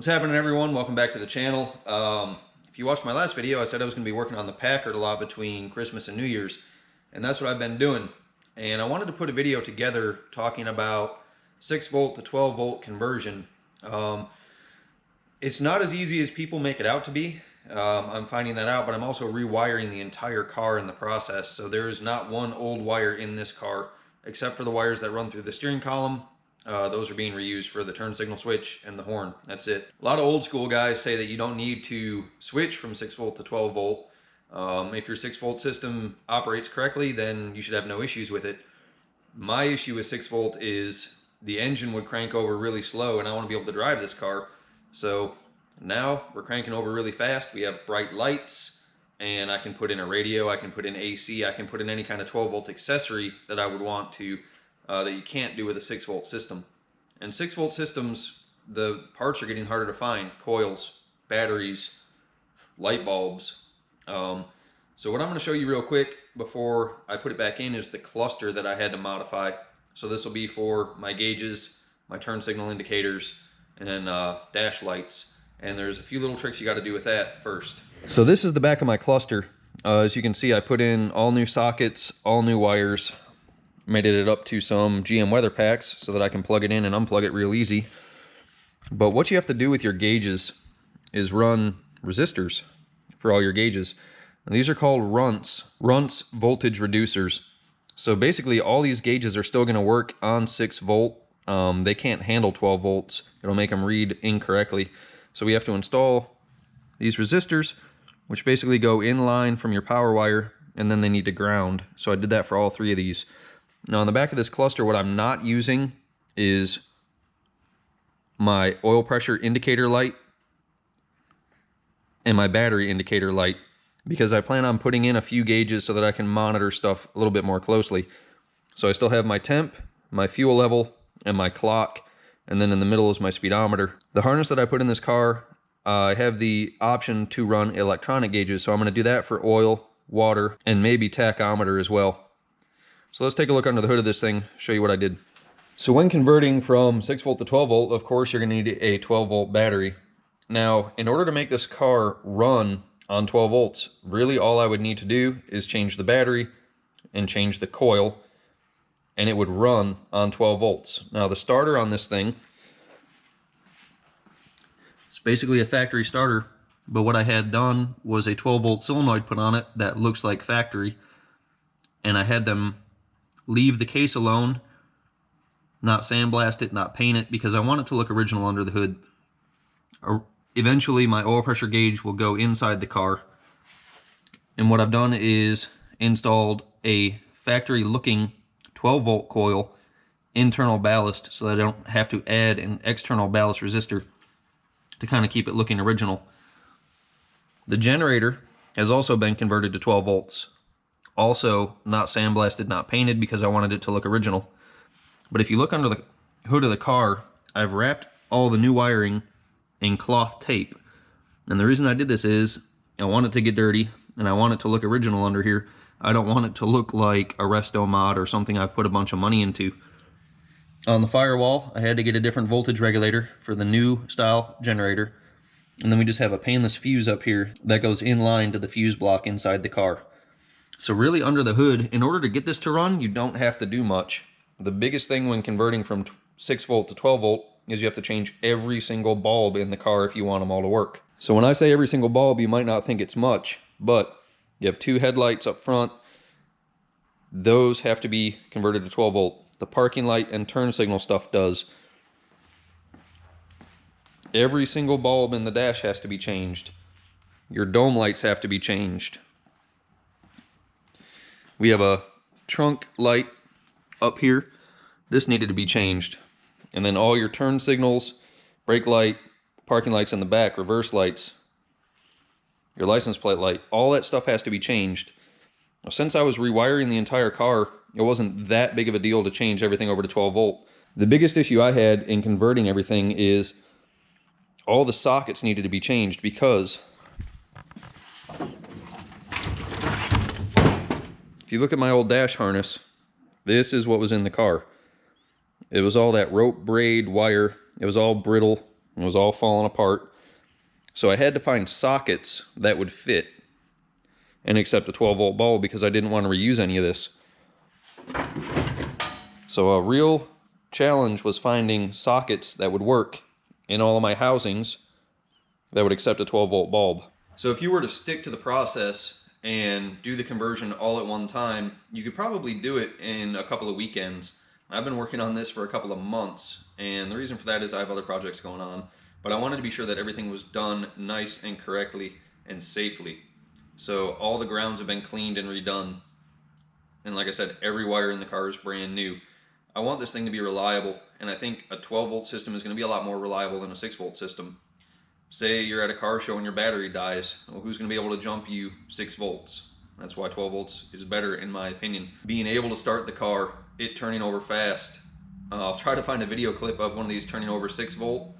What's happening, everyone? Welcome back to the channel. If you watched my last video, I said I was going to be working on the Packard a lot between Christmas and New Year's, and that's what I've been doing. And I wanted to put a video together talking about 6 volt to 12 volt conversion. It's not as easy as people make it out to be. I'm finding that out, but I'm also rewiring the entire car in the process. So there is not one old wire in this car, except for the wires that run through the steering column. Those are being reused for the turn signal switch and the horn. That's it. A lot of old school guys say that you don't need to switch from 6 volt to 12 volt. If your 6 volt system operates correctly, then you should have no issues with it. My issue with 6 volt is the engine would crank over really slow, and I want to be able to drive this car. So now we're cranking over really fast. We have bright lights, and I can put in a radio, I can put in AC, I can put in any kind of 12 volt accessory that I would want to, that you can't do with a 6 volt system. And 6 volt systems, the parts are getting harder to find. Coils, batteries, light bulbs. So what I'm going to show you real quick before I put it back in is the cluster that I had to modify. So this will be for my gauges, my turn signal indicators, and dash lights. And there's a few little tricks you got to do with that first. So this is the back of my cluster. As you can see, I put in all new sockets, all new wires. Made it up to some GM weather packs so that I can plug it in and unplug it real easy. But what you have to do with your gauges is run resistors for all your gauges. And these are called runts voltage reducers. So basically all these gauges are still going to work on 6 volt. They can't handle 12 volts. It'll make them read incorrectly. So we have to install these resistors, which basically go in line from your power wire, and then they need to ground. So I did that for all 3 of these. Now on the back of this cluster, what I'm not using is my oil pressure indicator light and my battery indicator light, because I plan on putting in a few gauges so that I can monitor stuff a little bit more closely. So I still have my temp, my fuel level, and my clock, and then in the middle is my speedometer. The harness that I put in this car, I have the option to run electronic gauges, so I'm going to do that for oil, water, and maybe tachometer as well. So let's take a look under the hood of this thing, show you what I did. So when converting from 6 volt to 12 volt, of course you're going to need a 12 volt battery. Now, in order to make this car run on 12 volts, really all I would need to do is change the battery and change the coil, and it would run on 12 volts. Now the starter on this thing, it's basically a factory starter, but what I had done was a 12 volt solenoid put on it that looks like factory, and I had them leave the case alone, not sandblast it, not paint it, because I want it to look original under the hood. Eventually my oil pressure gauge will go inside the car, and what I've done is installed a factory looking 12 volt coil internal ballast, so that I don't have to add an external ballast resistor to kind of keep it looking original. The generator has also been converted to 12 volts. Also not sandblasted, not painted, because I wanted it to look original. But if you look under the hood of the car, I've wrapped all the new wiring in cloth tape. And the reason I did this is I want it to get dirty, and I want it to look original under here. I don't want it to look like a resto mod or something I've put a bunch of money into. On the firewall, I had to get a different voltage regulator for the new style generator. And then we just have a painless fuse up here that goes in line to the fuse block inside the car. So really under the hood, in order to get this to run, you don't have to do much. The biggest thing when converting from 6 volt to 12 volt is you have to change every single bulb in the car if you want them all to work. So when I say every single bulb, you might not think it's much, but you have 2 headlights up front. Those have to be converted to 12 volt. The parking light and turn signal stuff does. Every single bulb in the dash has to be changed. Your dome lights have to be changed. We have a trunk light up here. This needed to be changed. And then all your turn signals, brake light, parking lights in the back, reverse lights, your license plate light, all that stuff has to be changed. Now, since I was rewiring the entire car, it wasn't that big of a deal to change everything over to 12 volt. The biggest issue I had in converting everything is all the sockets needed to be changed, because if you look at my old dash harness, this is what was in the car. It was all that rope braid wire. It was all brittle. It was all falling apart. So I had to find sockets that would fit and accept a 12-volt bulb because I didn't want to reuse any of this. So a real challenge was finding sockets that would work in all of my housings that would accept a 12-volt bulb. So if you were to stick to the process and do the conversion all at one time, you could probably do it in a couple of weekends. I've been working on this for a couple of months, and the reason for that is I have other projects going on, but I wanted to be sure that everything was done nice and correctly and safely. So all the grounds have been cleaned and redone. And like I said, every wire in the car is brand new. I want this thing to be reliable, and I think a 12-volt system is going to be a lot more reliable than a 6-volt system. Say you're at a car show and your battery dies. Well, who's going to be able to jump you 6 volts? That's why 12 volts is better in my opinion. Being able to start the car, it turning over fast. I'll try to find a video clip of one of these turning over 6 volt.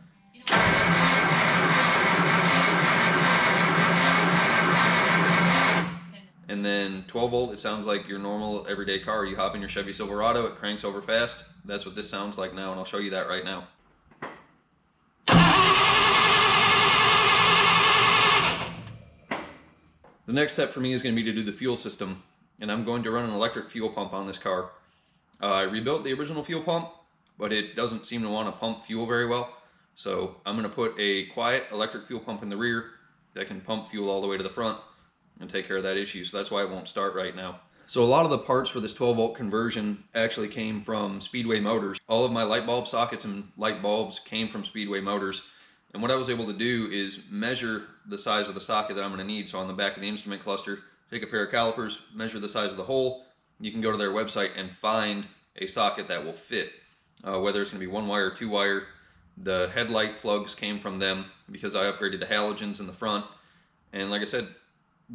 And then 12 volt, it sounds like your normal everyday car. You hop in your Chevy Silverado, it cranks over fast. That's what this sounds like now, and I'll show you that right now. The next step for me is going to be to do the fuel system, and I'm going to run an electric fuel pump on this car. I rebuilt the original fuel pump, but it doesn't seem to want to pump fuel very well. So I'm going to put a quiet electric fuel pump in the rear that can pump fuel all the way to the front and take care of that issue. So that's why it won't start right now. So a lot of the parts for this 12 volt conversion actually came from Speedway Motors. All of my light bulb sockets and light bulbs came from Speedway Motors. And what I was able to do is measure the size of the socket that I'm going to need. So on the back of the instrument cluster, take a pair of calipers, measure the size of the hole. You can go to their website and find a socket that will fit, whether it's going to be 1 wire or 2 wire. The headlight plugs came from them because I upgraded the halogens in the front. And like I said,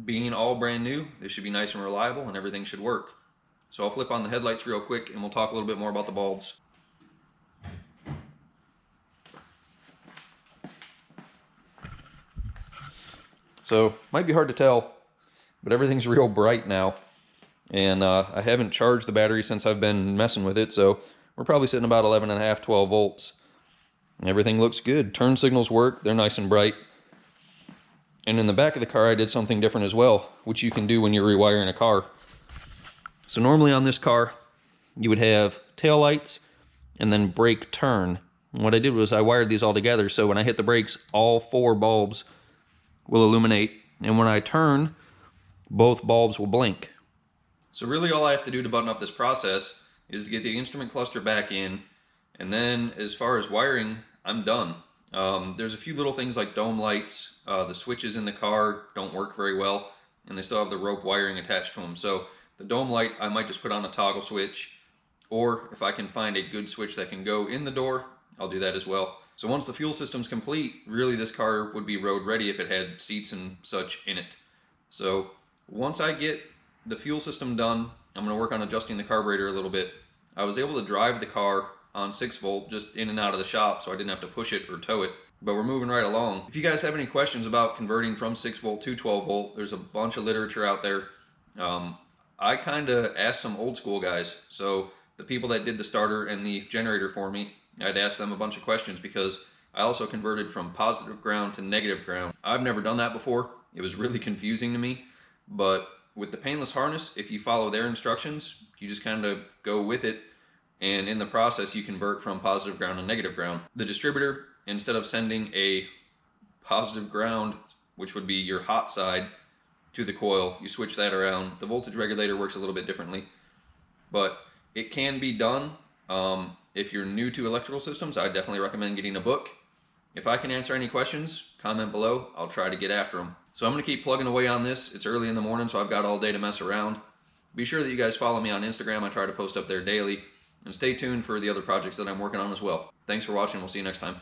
being all brand new, this should be nice and reliable and everything should work. So I'll flip on the headlights real quick and we'll talk a little bit more about the bulbs. So, might be hard to tell, but everything's real bright now. And I haven't charged the battery since I've been messing with it, so we're probably sitting about 11.5, 12 volts. And everything looks good. Turn signals work, they're nice and bright. And in the back of the car, I did something different as well, which you can do when you're rewiring a car. So normally on this car, you would have tail lights and then brake turn. And what I did was I wired these all together, so when I hit the brakes, all 4 bulbs will illuminate, and when I turn, both bulbs will blink. So really all I have to do to button up this process is to get the instrument cluster back in, and then as far as wiring, I'm done. There's a few little things like dome lights. The switches in the car don't work very well, and they still have the rope wiring attached to them. So the dome light, I might just put on a toggle switch, or if I can find a good switch that can go in the door, I'll do that as well. So once the fuel system's complete, really this car would be road ready if it had seats and such in it. So once I get the fuel system done, I'm going to work on adjusting the carburetor a little bit. I was able to drive the car on 6 volt just in and out of the shop, so I didn't have to push it or tow it. But we're moving right along. If you guys have any questions about converting from 6 volt to 12 volt, there's a bunch of literature out there. I kind of asked some old school guys. So the people that did the starter and the generator for me, I'd ask them a bunch of questions because I also converted from positive ground to negative ground. I've never done that before. It was really confusing to me, but with the painless harness, if you follow their instructions, you just kind of go with it, and in the process you convert from positive ground to negative ground. The distributor, instead of sending a positive ground, which would be your hot side, to the coil, you switch that around. The voltage regulator works a little bit differently, but it can be done. If you're new to electrical systems, I definitely recommend getting a book. If I can answer any questions, comment below. I'll try to get after them. So I'm going to keep plugging away on this. It's early in the morning, so I've got all day to mess around. Be sure that you guys follow me on Instagram. I try to post up there daily. And stay tuned for the other projects that I'm working on as well. Thanks for watching. We'll see you next time.